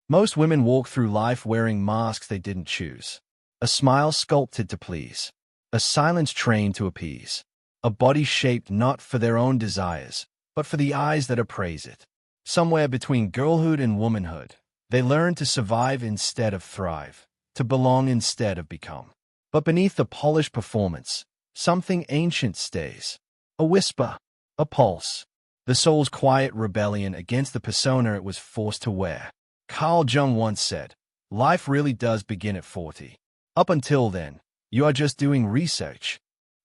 Most women walk through life wearing masks they didn't choose. A smile sculpted to please. A silence trained to appease. A body shaped not for their own desires, but for the eyes that appraise it. Somewhere between girlhood and womanhood, they learn to survive instead of thrive, to belong instead of become. But beneath the polished performance, something ancient stays. A whisper, a pulse, the soul's quiet rebellion against the persona it was forced to wear. Carl Jung once said, "Life really does begin at 40. Up until then, you are just doing research."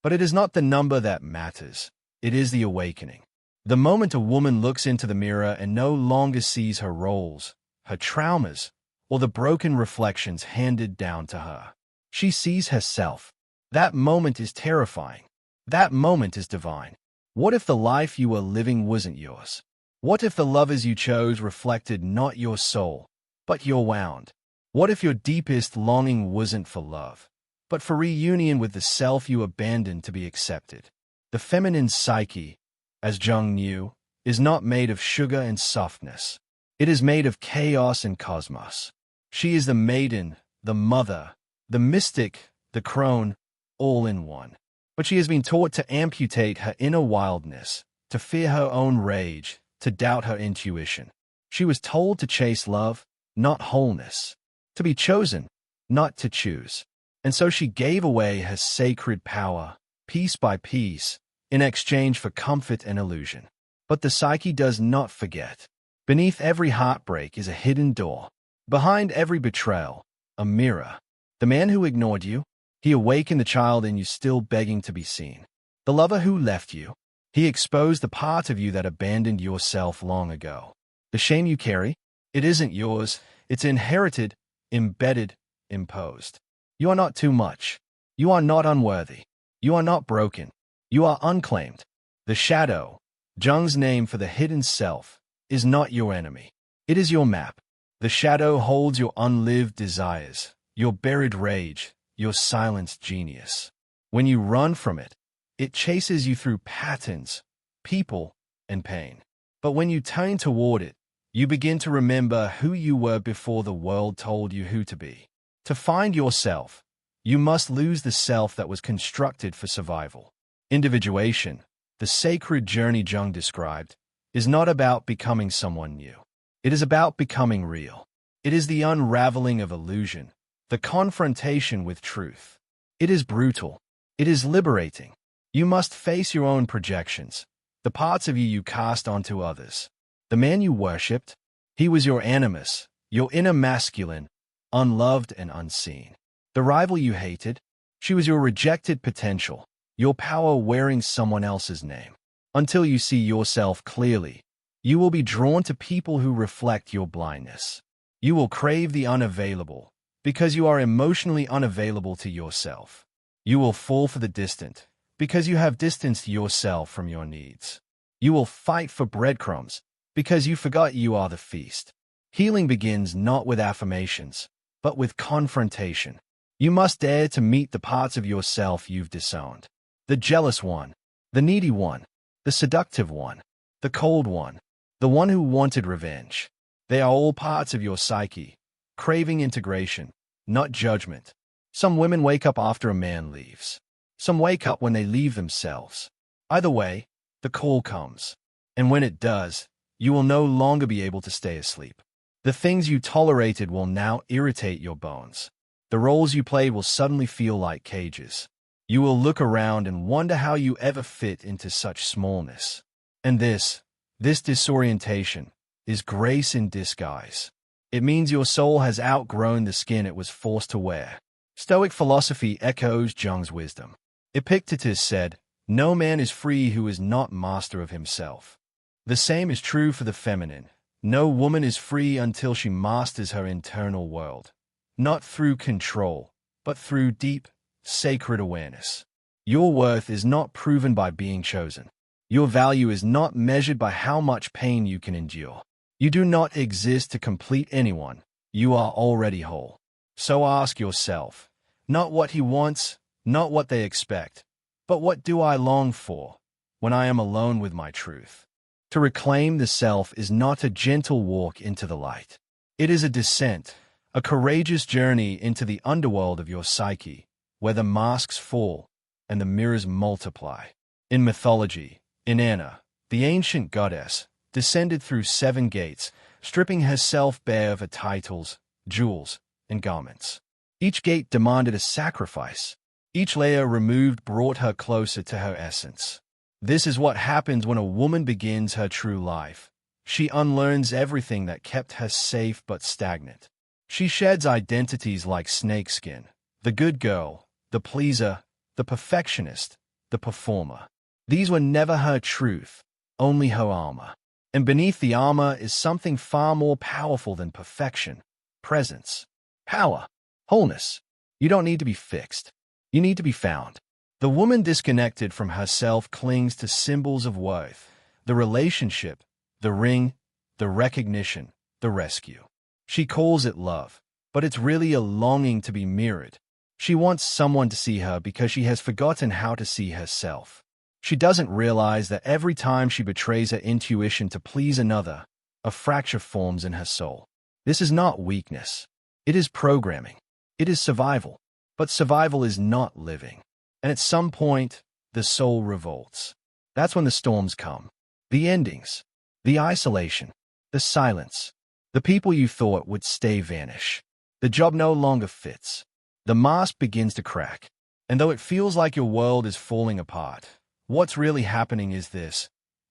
But it is not the number that matters. It is the awakening. The moment a woman looks into the mirror and no longer sees her roles, her traumas, or the broken reflections handed down to her. She sees herself. That moment is terrifying. That moment is divine. What if the life you were living wasn't yours? What if the lovers you chose reflected not your soul, but your wound? What if your deepest longing wasn't for love, but for reunion with the self you abandoned to be accepted? The feminine psyche, as Jung knew, is not made of sugar and softness. It is made of chaos and cosmos. She is the maiden, the mother, the mystic, the crone, all in one. But she has been taught to amputate her inner wildness, to fear her own rage, to doubt her intuition. She was told to chase love, not wholeness, to be chosen, not to choose. And so she gave away her sacred power, piece by piece, in exchange for comfort and illusion. But the psyche does not forget. Beneath every heartbreak is a hidden door. Behind every betrayal, a mirror. The man who ignored you, he awakened the child in you still begging to be seen. The lover who left you, he exposed the part of you that abandoned yourself long ago. The shame you carry, it isn't yours. It's inherited, embedded, imposed. You are not too much. You are not unworthy. You are not broken. You are unclaimed. The shadow, Jung's name for the hidden self, is not your enemy. It is your map. The shadow holds your unlived desires, your buried rage, your silenced genius. When you run from it, it chases you through patterns, people, and pain. But when you turn toward it, you begin to remember who you were before the world told you who to be. To find yourself, you must lose the self that was constructed for survival. Individuation, the sacred journey Jung described, is not about becoming someone new. It is about becoming real. It is the unraveling of illusion, the confrontation with truth. It is brutal. It is liberating. You must face your own projections, the parts of you cast onto others. The man you worshipped, he was your animus, your inner masculine, unloved and unseen. The rival you hated, she was your rejected potential, your power wearing someone else's name. Until you see yourself clearly, you will be drawn to people who reflect your blindness. You will crave the unavailable, because you are emotionally unavailable to yourself. You will fall for the distant, because you have distanced yourself from your needs. You will fight for breadcrumbs, because you forgot you are the feast. Healing begins not with affirmations, but with confrontation. You must dare to meet the parts of yourself you've disowned. The jealous one, the needy one, the seductive one, the cold one, the one who wanted revenge. They are all parts of your psyche, craving integration, not judgment. Some women wake up after a man leaves. Some wake up when they leave themselves. Either way, the call comes. And when it does, you will no longer be able to stay asleep. The things you tolerated will now irritate your bones. The roles you played will suddenly feel like cages. You will look around and wonder how you ever fit into such smallness. And this disorientation, is grace in disguise. It means your soul has outgrown the skin it was forced to wear. Stoic philosophy echoes Jung's wisdom. Epictetus said, "No man is free who is not master of himself." The same is true for the feminine. No woman is free until she masters her internal world, not through control, but through deep, sacred awareness. Your worth is not proven by being chosen. Your value is not measured by how much pain you can endure. You do not exist to complete anyone. You are already whole. So ask yourself, not what he wants, not what they expect, but what do I long for when I am alone with my truth? To reclaim the self is not a gentle walk into the light. It is a descent, a courageous journey into the underworld of your psyche, where the masks fall and the mirrors multiply. In mythology, Inanna, the ancient goddess, descended through 7 gates, stripping herself bare of her titles, jewels, and garments. Each gate demanded a sacrifice. Each layer removed brought her closer to her essence. This is what happens when a woman begins her true life. She unlearns everything that kept her safe but stagnant. She sheds identities like snakeskin, the good girl, the pleaser, the perfectionist, the performer. These were never her truth, only her armor. And beneath the armor is something far more powerful than perfection: presence, power, wholeness. You don't need to be fixed. You need to be found. The woman disconnected from herself clings to symbols of worth: the relationship, the ring, the recognition, the rescue. She calls it love, but it's really a longing to be mirrored. She wants someone to see her because she has forgotten how to see herself. She doesn't realize that every time she betrays her intuition to please another, a fracture forms in her soul. This is not weakness. It is programming. It is survival. But survival is not living. And at some point, the soul revolts. That's when the storms come. The endings. The isolation. The silence. The people you thought would stay vanish. The job no longer fits. The mask begins to crack. And though it feels like your world is falling apart, what's really happening is this: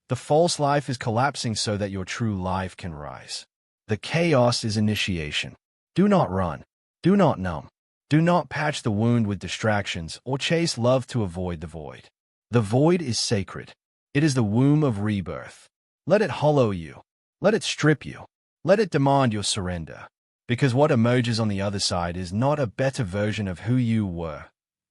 the false life is collapsing so that your true life can rise. The chaos is initiation. Do not run. Do not numb. Do not patch the wound with distractions or chase love to avoid the void. The void is sacred. It is the womb of rebirth. Let it hollow you. Let it strip you. Let it demand your surrender. Because what emerges on the other side is not a better version of who you were,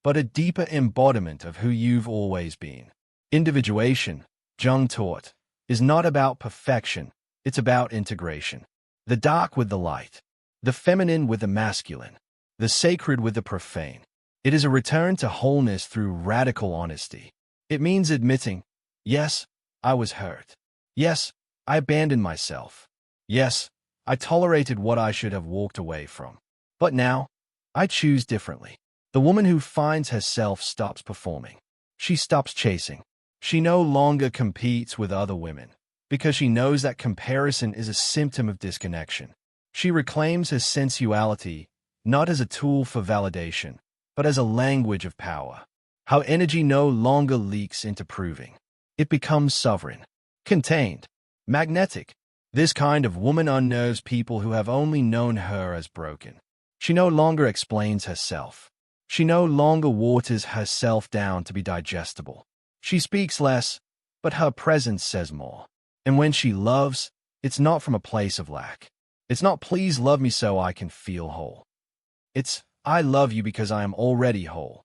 but a deeper embodiment of who you've always been. Individuation, Jung taught, is not about perfection. It's about integration. The dark with the light. The feminine with the masculine. The sacred with the profane. It is a return to wholeness through radical honesty. It means admitting, yes, I was hurt. Yes, I abandoned myself. Yes, I tolerated what I should have walked away from. But now, I choose differently. The woman who finds herself stops performing. She stops chasing. She no longer competes with other women, because she knows that comparison is a symptom of disconnection. She reclaims her sensuality, not as a tool for validation, but as a language of power. How energy no longer leaks into proving. It becomes sovereign, contained, magnetic. This kind of woman unnerves people who have only known her as broken. She no longer explains herself. She no longer waters herself down to be digestible. She speaks less, but her presence says more. And when she loves, it's not from a place of lack. It's not "please love me so I can feel whole." It's "I love you because I am already whole."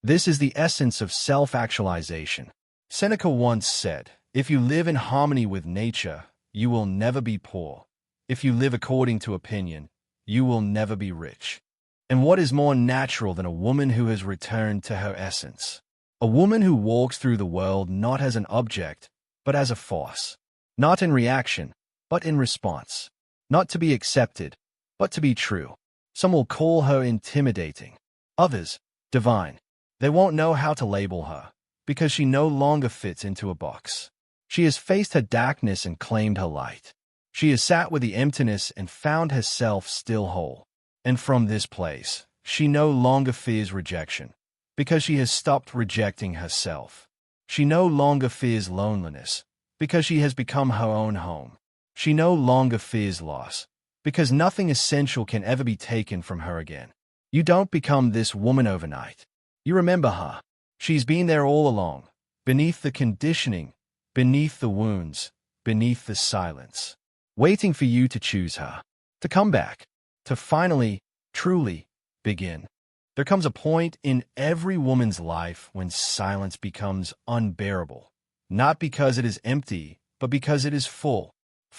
This is the essence of self-actualization. Seneca once said, "If you live in harmony with nature, you will never be poor. If you live according to opinion, you will never be rich." And what is more natural than a woman who has returned to her essence? A woman who walks through the world not as an object, but as a force. Not in reaction, but in response. Not to be accepted, but to be true. Some will call her intimidating. Others, divine. They won't know how to label her, because she no longer fits into a box. She has faced her darkness and claimed her light. She has sat with the emptiness and found herself still whole. And from this place, she no longer fears rejection, because she has stopped rejecting herself. She no longer fears loneliness, because she has become her own home. She no longer fears loss, because nothing essential can ever be taken from her again. You don't become this woman overnight. You remember her. She's been there all along, beneath the conditioning, beneath the wounds, beneath the silence, waiting for you to choose her, to come back, to finally, truly begin. There comes a point in every woman's life when silence becomes unbearable, not because it is empty, but because it is full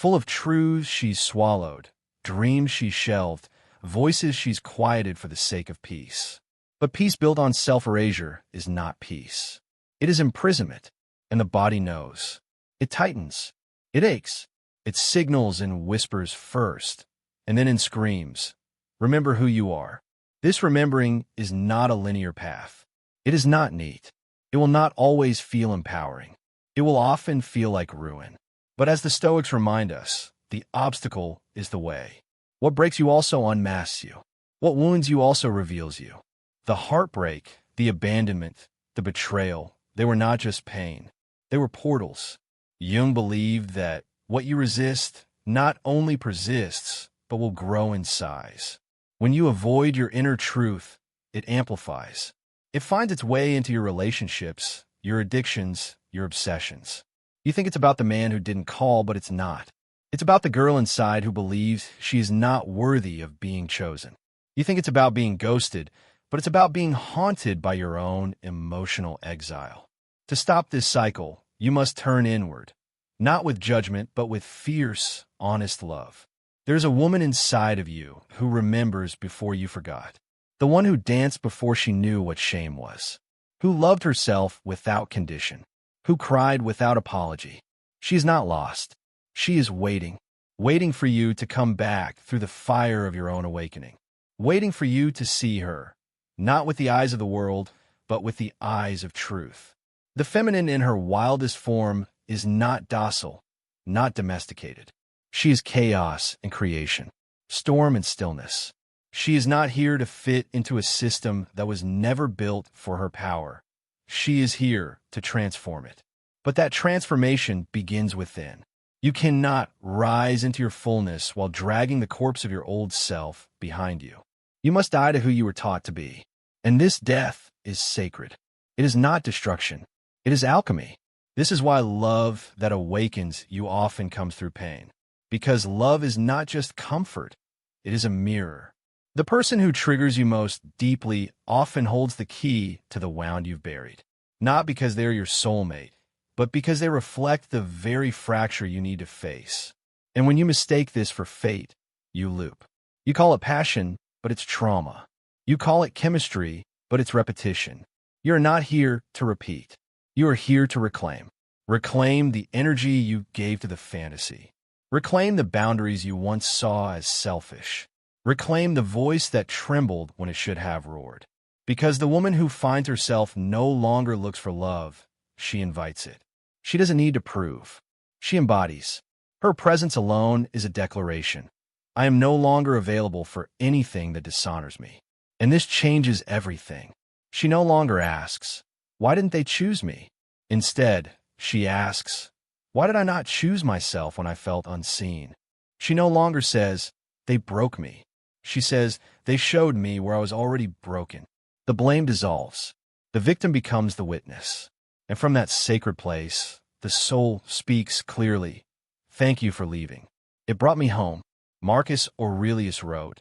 of truths she's swallowed, dreams she's shelved, voices she's quieted for the sake of peace. But peace built on self-erasure is not peace. It is imprisonment, and the body knows. It tightens. It aches. It signals and whispers first, And then in screams, remember who you are. This remembering is not a linear path. It is not neat. It will not always feel empowering. It will often feel like ruin. But as the Stoics remind us, the obstacle is the way. What breaks you also unmasks you. What wounds you also reveals you. The heartbreak, the abandonment, the betrayal, they were not just pain. They were portals. Jung believed that what you resist not only persists, but will grow in size. When you avoid your inner truth, it amplifies. It finds its way into your relationships, your addictions, your obsessions. You think it's about the man who didn't call, but it's not. It's about the girl inside who believes she is not worthy of being chosen. You think it's about being ghosted, but it's about being haunted by your own emotional exile. To stop this cycle, you must turn inward, not with judgment, but with fierce, honest love. There's a woman inside of you who remembers before you forgot. The one who danced before she knew what shame was. Who loved herself without condition. Who cried without apology. She is not lost. She is waiting. Waiting for you to come back through the fire of your own awakening. Waiting for you to see her, not with the eyes of the world, but with the eyes of truth. The feminine in her wildest form is not docile, not domesticated. She is chaos and creation, storm and stillness. She is not here to fit into a system that was never built for her power. She is here to transform it. But that transformation begins within. You cannot rise into your fullness while dragging the corpse of your old self behind you. You must die to who you were taught to be. And this death is sacred. It is not destruction. It is alchemy. This is why love that awakens you often comes through pain. Because love is not just comfort. It is a mirror. The person who triggers you most deeply often holds the key to the wound you've buried. Not because they're your soulmate, but because they reflect the very fracture you need to face. And when you mistake this for fate, you loop. You call it passion, but it's trauma. You call it chemistry, but it's repetition. You're not here to repeat. You are here to reclaim. Reclaim the energy you gave to the fantasy. Reclaim the boundaries you once saw as selfish. Reclaim the voice that trembled when it should have roared. Because the woman who finds herself no longer looks for love, she invites it. She doesn't need to prove. She embodies. Her presence alone is a declaration. I am no longer available for anything that dishonors me. And this changes everything. She no longer asks, why didn't they choose me? Instead, she asks, why did I not choose myself when I felt unseen? She no longer says, they broke me. She says, they showed me where I was already broken. The blame dissolves. The victim becomes the witness. And from that sacred place, the soul speaks clearly. Thank you for leaving. It brought me home. Marcus Aurelius wrote,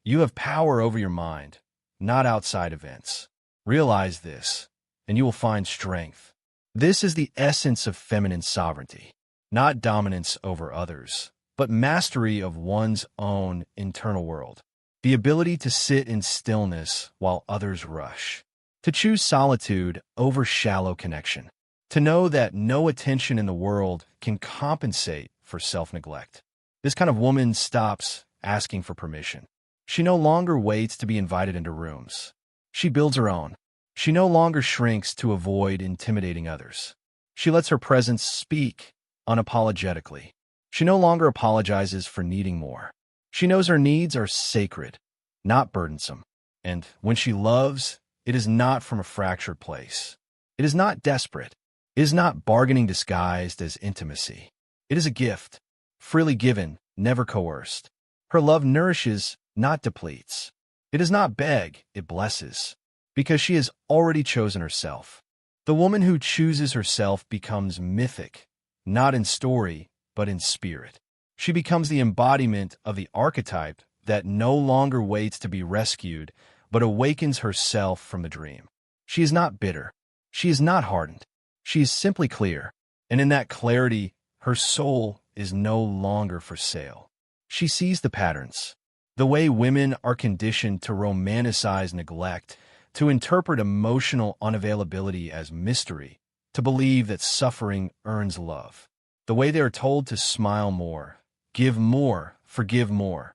you have power over your mind, not outside events. Realize this, and you will find strength. This is the essence of feminine sovereignty, not dominance over others, but mastery of one's own internal world. The ability to sit in stillness while others rush. To choose solitude over shallow connection. To know that no attention in the world can compensate for self-neglect. This kind of woman stops asking for permission. She no longer waits to be invited into rooms. She builds her own. She no longer shrinks to avoid intimidating others. She lets her presence speak unapologetically. She no longer apologizes for needing more. She knows her needs are sacred, not burdensome. And when she loves, it is not from a fractured place. It is not desperate. It is not bargaining disguised as intimacy. It is a gift, freely given, never coerced. Her love nourishes, not depletes. It does not beg, it blesses, because she has already chosen herself. The woman who chooses herself becomes mythic, not in story, but in spirit. She becomes the embodiment of the archetype that no longer waits to be rescued, but awakens herself from the dream. She is not bitter. She is not hardened. She is simply clear. And in that clarity, her soul is no longer for sale. She sees the patterns. The way women are conditioned to romanticize neglect, to interpret emotional unavailability as mystery, to believe that suffering earns love. The way they are told to smile more, give more, forgive more.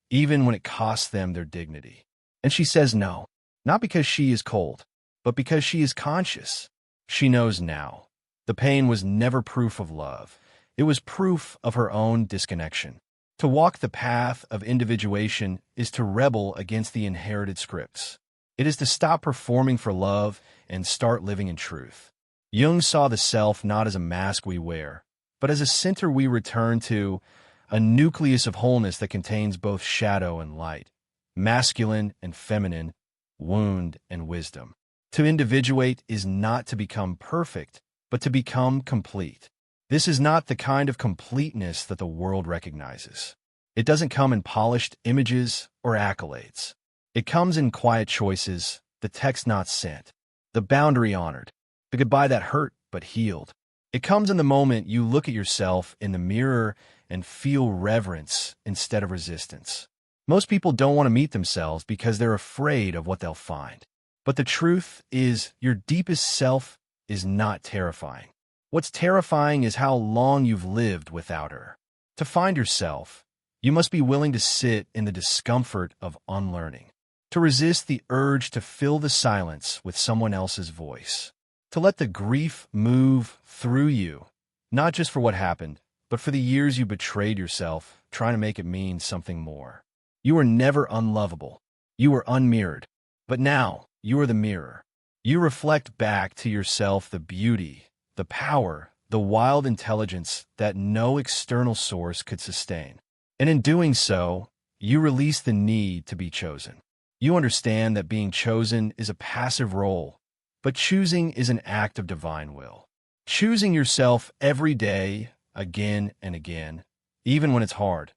even when it costs them their dignity. And she says no, not because she is cold, but because she is conscious. She knows now. The pain was never proof of love. It was proof of her own disconnection. To walk the path of individuation is to rebel against the inherited scripts. It is to stop performing for love and start living in truth. Jung saw the self not as a mask we wear, but as a center we return to, a nucleus of wholeness that contains both shadow and light, masculine and feminine, wound and wisdom. To individuate is not to become perfect, but to become complete. This is not the kind of completeness that the world recognizes. It doesn't come in polished images or accolades. It comes in quiet choices, the text not sent, the boundary honored, the goodbye that hurt but healed. It comes in the moment you look at yourself in the mirror and feel reverence instead of resistance. Most people don't want to meet themselves because they're afraid of what they'll find. But the truth is, your deepest self is not terrifying. What's terrifying is how long you've lived without her. To find yourself, you must be willing to sit in the discomfort of unlearning, to resist the urge to fill the silence with someone else's voice, to let the grief move through you, not just for what happened, but for the years you betrayed yourself, trying to make it mean something more. You were never unlovable. You were unmirrored. But now, you are the mirror. You reflect back to yourself the beauty, the power, the wild intelligence that no external source could sustain. And in doing so, you release the need to be chosen. You understand that being chosen is a passive role, but choosing is an act of divine will. Choosing yourself every day, again and again, even when it's hard,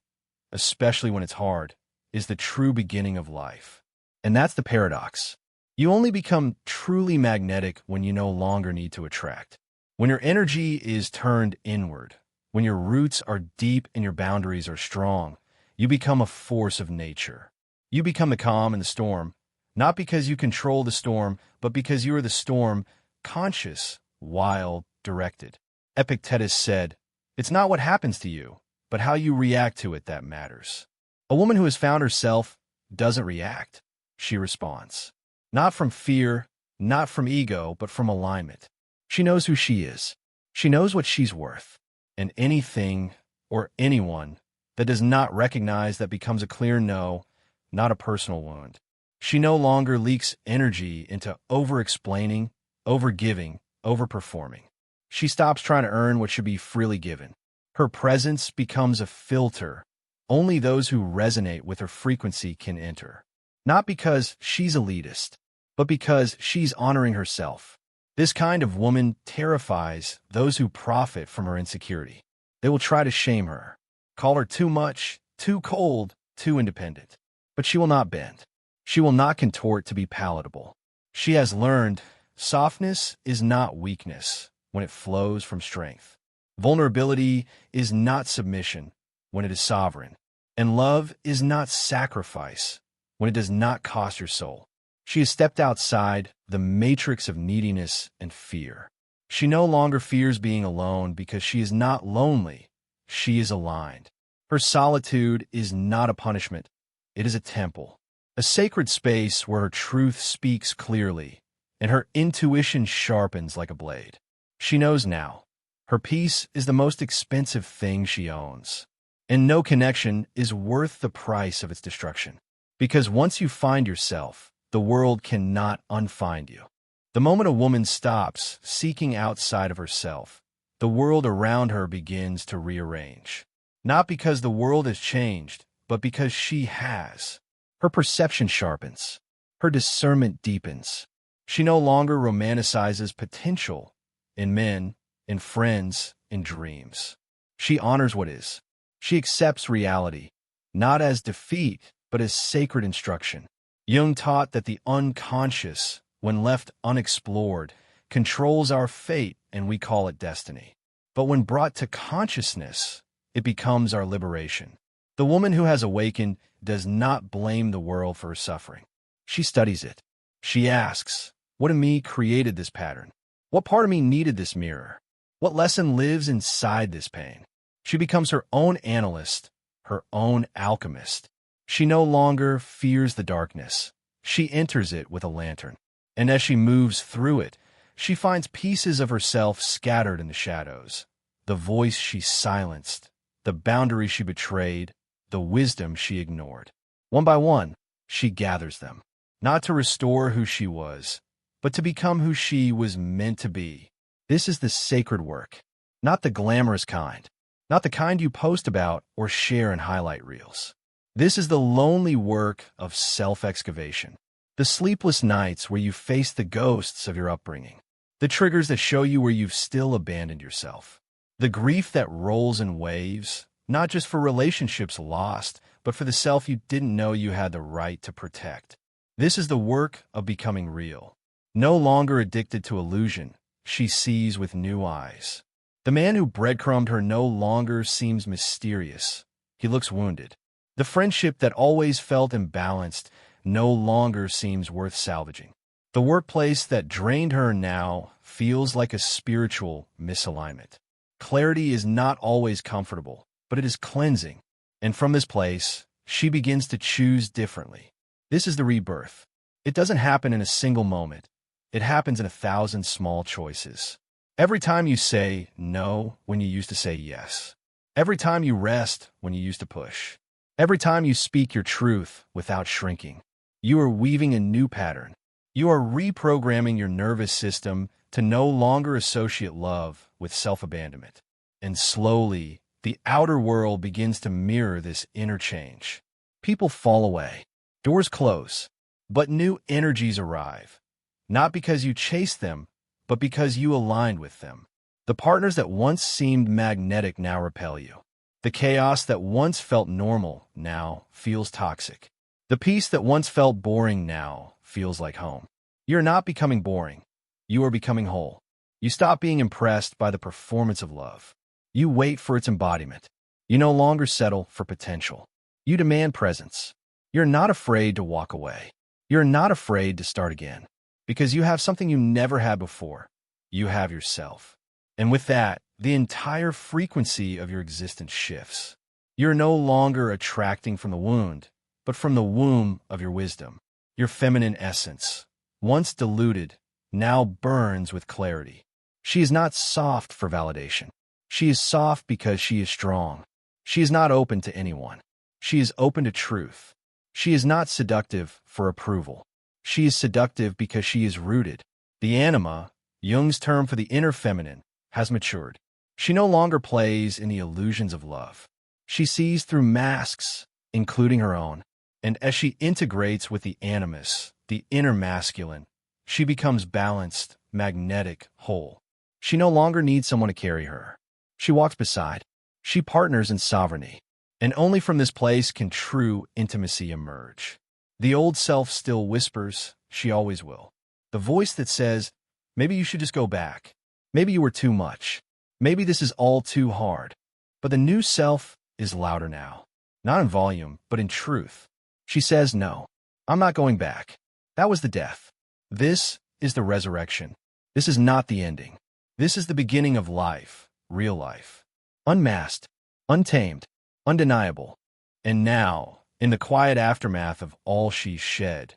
especially when it's hard, is the true beginning of life. And that's the paradox. You only become truly magnetic when you no longer need to attract. When your energy is turned inward, when your roots are deep and your boundaries are strong, you become a force of nature. You become the calm in the storm, not because you control the storm, but because you are the storm, conscious, wild, directed. Epictetus said, "It's not what happens to you, but how you react to it that matters." A woman who has found herself doesn't react. She responds. Not from fear, not from ego, but from alignment. She knows who she is. She knows what she's worth. And anything or anyone that does not recognize that becomes a clear no, not a personal wound. She no longer leaks energy into over-explaining, over-giving, over-performing. She stops trying to earn what should be freely given. Her presence becomes a filter. Only those who resonate with her frequency can enter. Not because she's elitist, but because she's honoring herself. This kind of woman terrifies those who profit from her insecurity. They will try to shame her, call her too much, too cold, too independent. But she will not bend. She will not contort to be palatable. She has learned softness is not weakness when it flows from strength. Vulnerability is not submission when it is sovereign. And love is not sacrifice when it does not cost your soul. She has stepped outside the matrix of neediness and fear. She no longer fears being alone because she is not lonely. She is aligned. Her solitude is not a punishment. It is a temple, a sacred space where her truth speaks clearly and her intuition sharpens like a blade. She knows now. Her peace is the most expensive thing she owns. And no connection is worth the price of its destruction. Because once you find yourself, the world cannot unfind you. The moment a woman stops seeking outside of herself, the world around her begins to rearrange. Not because the world has changed, but because she has. Her perception sharpens. Her discernment deepens. She no longer romanticizes potential in men, in friends, in dreams. She honors what is. She accepts reality, not as defeat, but as sacred instruction. Jung taught that the unconscious, when left unexplored, controls our fate and we call it destiny. But when brought to consciousness, it becomes our liberation. The woman who has awakened does not blame the world for her suffering. She studies it. She asks, what in me created this pattern? What part of me needed this mirror? What lesson lives inside this pain? She becomes her own analyst, her own alchemist. She no longer fears the darkness. She enters it with a lantern. And as she moves through it, she finds pieces of herself scattered in the shadows. The voice she silenced, the boundary she betrayed, the wisdom she ignored. One by one, she gathers them, not to restore who she was, but to become who she was meant to be. This is the sacred work, not the glamorous kind, not the kind you post about or share in highlight reels. This is the lonely work of self-excavation, the sleepless nights where you face the ghosts of your upbringing, the triggers that show you where you've still abandoned yourself, the grief that rolls in waves, not just for relationships lost, but for the self you didn't know you had the right to protect. This is the work of becoming real. No longer addicted to illusion, she sees with new eyes. The man who breadcrumbed her no longer seems mysterious. He looks wounded. The friendship that always felt imbalanced no longer seems worth salvaging. The workplace that drained her now feels like a spiritual misalignment. Clarity is not always comfortable, but it is cleansing. And from this place, she begins to choose differently. This is the rebirth. It doesn't happen in a single moment. It happens in 1,000 small choices. Every time you say no when you used to say yes. Every time you rest when you used to push. Every time you speak your truth without shrinking. You are weaving a new pattern. You are reprogramming your nervous system to no longer associate love with self-abandonment. And slowly, the outer world begins to mirror this inner change. People fall away. Doors close. But new energies arrive. Not because you chased them, but because you aligned with them. The partners that once seemed magnetic now repel you. The chaos that once felt normal now feels toxic. The peace that once felt boring now feels like home. You're not becoming boring. You are becoming whole. You stop being impressed by the performance of love. You wait for its embodiment. You no longer settle for potential. You demand presence. You're not afraid to walk away. You're not afraid to start again. Because you have something you never had before. You have yourself. And with that, the entire frequency of your existence shifts. You're no longer attracting from the wound, but from the womb of your wisdom. Your feminine essence, once diluted, now burns with clarity. She is not soft for validation. She is soft because she is strong. She is not open to anyone. She is open to truth. She is not seductive for approval. She is seductive because she is rooted. The anima, Jung's term for the inner feminine, has matured. She no longer plays in the illusions of love. She sees through masks, including her own. And as she integrates with the animus, the inner masculine, she becomes balanced, magnetic, whole. She no longer needs someone to carry her. She walks beside. She partners in sovereignty. And only from this place can true intimacy emerge. The old self still whispers, she always will. The voice that says, maybe you should just go back. Maybe you were too much. Maybe this is all too hard. But the new self is louder now. Not in volume, but in truth. She says, no, I'm not going back. That was the death. This is the resurrection. This is not the ending. This is the beginning of life, real life. Unmasked, untamed, undeniable. And now, in the quiet aftermath of all she shed,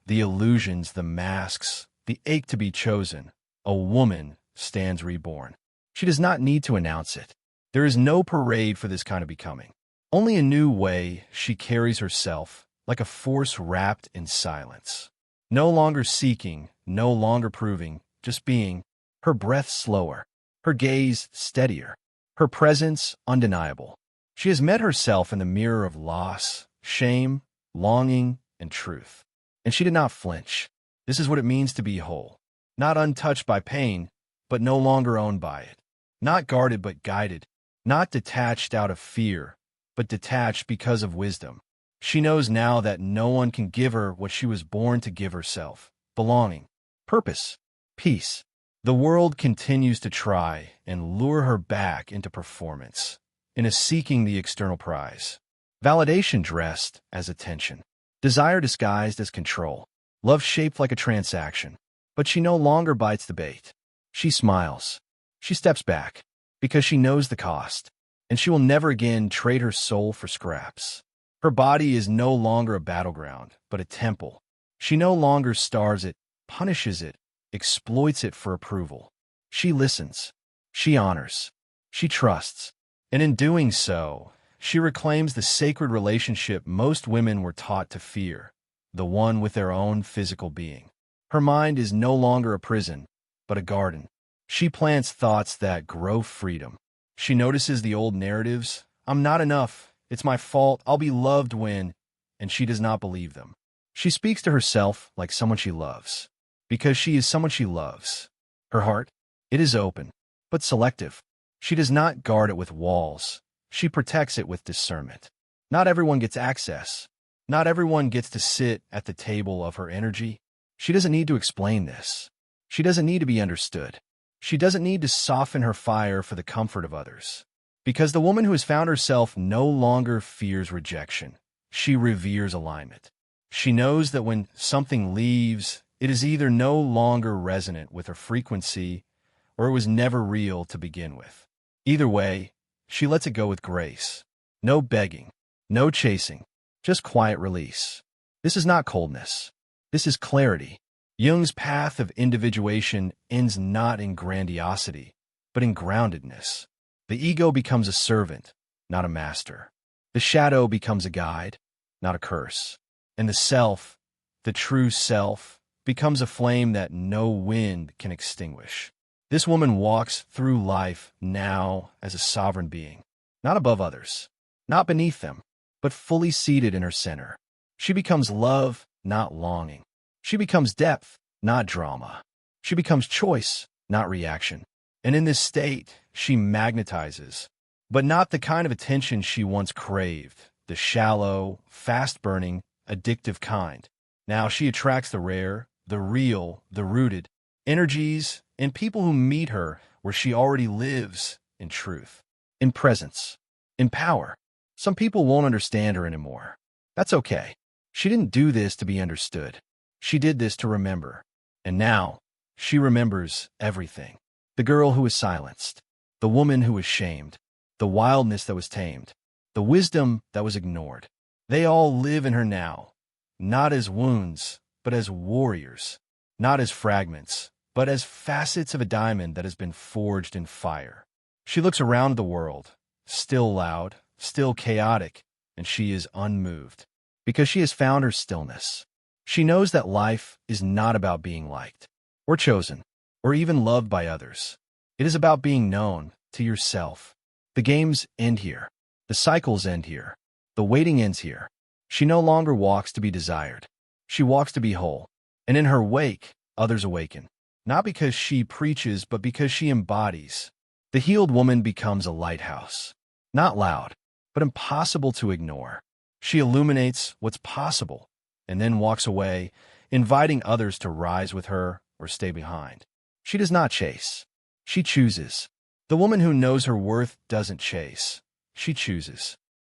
the illusions, the masks, the ache to be chosen, a woman stands reborn. She does not need to announce it. There is no parade for this kind of becoming. Only a new way she carries herself, like a force wrapped in silence. No longer seeking, no longer proving, just being. Her breath slower, her gaze steadier, her presence undeniable. She has met herself in the mirror of loss, shame, longing, and truth. And she did not flinch. This is what it means to be whole. Not untouched by pain, but no longer owned by it. Not guarded but guided. Not detached out of fear, but detached because of wisdom. She knows now that no one can give her what she was born to give herself. Belonging, purpose, peace. The world continues to try and lure her back into performance, into seeking the external prize. Validation dressed as attention. Desire disguised as control. Love shaped like a transaction. But she no longer bites the bait. She smiles. She steps back because she knows the cost, and she will never again trade her soul for scraps. Her body is no longer a battleground, but a temple. She no longer starves it, punishes it, exploits it for approval. She listens. She honors. She trusts. And in doing so, she reclaims the sacred relationship most women were taught to fear, the one with their own physical being. Her mind is no longer a prison, but a garden. She plants thoughts that grow freedom. She notices the old narratives, "I'm not enough, it's my fault, I'll be loved when," and she does not believe them. She speaks to herself like someone she loves, because she is someone she loves. Her heart, it is open, but selective. She does not guard it with walls. She protects it with discernment. Not everyone gets access. Not everyone gets to sit at the table of her energy. She doesn't need to explain this. She doesn't need to be understood. She doesn't need to soften her fire for the comfort of others. Because the woman who has found herself no longer fears rejection. She reveres alignment. She knows that when something leaves, it is either no longer resonant with her frequency or it was never real to begin with. Either way, she lets it go with grace. No begging, no chasing, just quiet release. This is not coldness. This is clarity. Jung's path of individuation ends not in grandiosity, but in groundedness. The ego becomes a servant, not a master. The shadow becomes a guide, not a curse. And the self, the true self, becomes a flame that no wind can extinguish. This woman walks through life now as a sovereign being, not above others, not beneath them, but fully seated in her center. She becomes love, not longing. She becomes depth, not drama. She becomes choice, not reaction. And in this state, she magnetizes, but not the kind of attention she once craved, the shallow, fast-burning, addictive kind. Now she attracts the rare, the real, the rooted energies and people who meet her where she already lives in truth, in presence, in power. Some people won't understand her anymore. That's okay. She didn't do this to be understood. She did this to remember. And now, she remembers everything. The girl who was silenced, the woman who was shamed, the wildness that was tamed, the wisdom that was ignored. They all live in her now, not as wounds, but as warriors, not as fragments, but as facets of a diamond that has been forged in fire. She looks around the world, still loud, still chaotic, and she is unmoved, because she has found her stillness. She knows that life is not about being liked, or chosen, or even loved by others. It is about being known to yourself. The games end here. The cycles end here. The waiting ends here. She no longer walks to be desired. She walks to be whole. And in her wake, others awaken. Not because she preaches, but because she embodies. The healed woman becomes a lighthouse. Not loud, but impossible to ignore. She illuminates what's possible, and then walks away, inviting others to rise with her or stay behind. She does not chase. She chooses. The woman who knows her worth doesn't chase. She chooses.